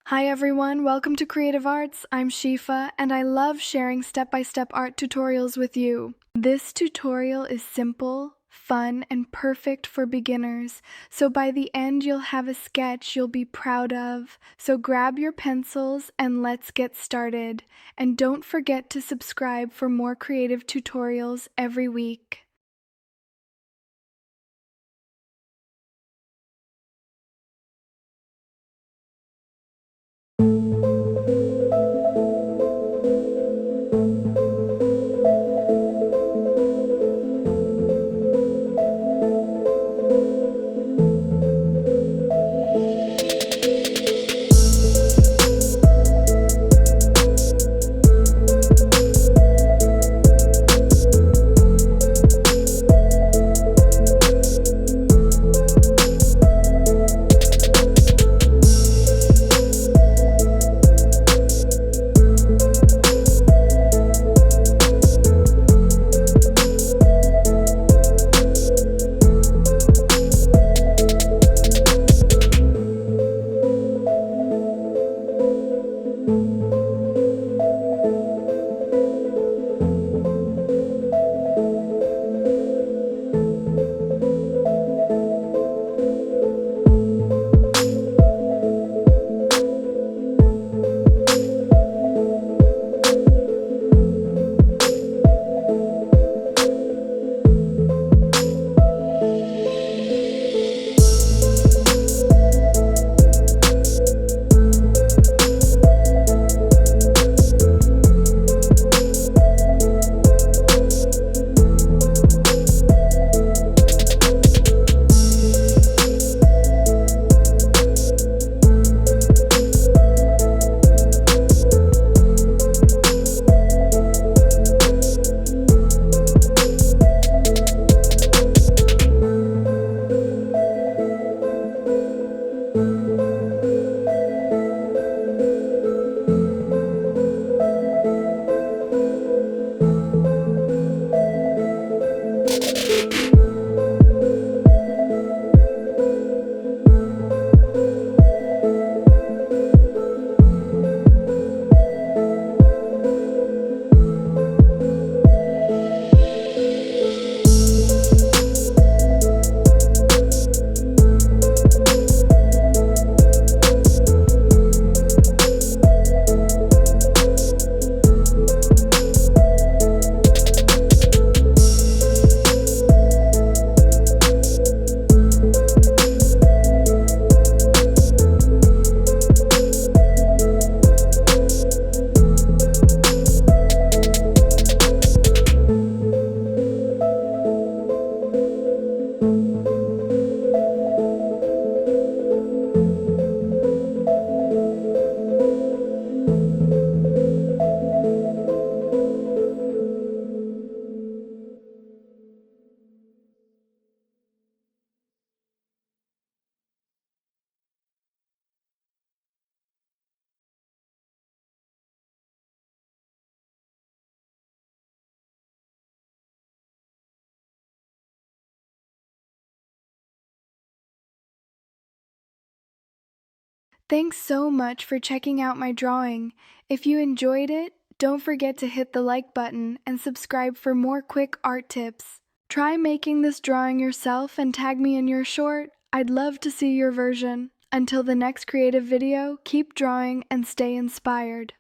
Hi everyone, welcome to Creative Arts. I'm Shifa and I love sharing step-by-step art tutorials with you. This tutorial is simple, fun, and perfect for beginners, so by the end you'll have a sketch you'll be proud of. So grab your pencils and let's get started. And don't forget to subscribe for more creative tutorials every week. Thanks so much for checking out my drawing. If you enjoyed it, don't forget to hit the like button and subscribe for more quick art tips. Try making this drawing yourself and tag me in your short. I'd love to see your version. Until the next creative video, keep drawing and stay inspired.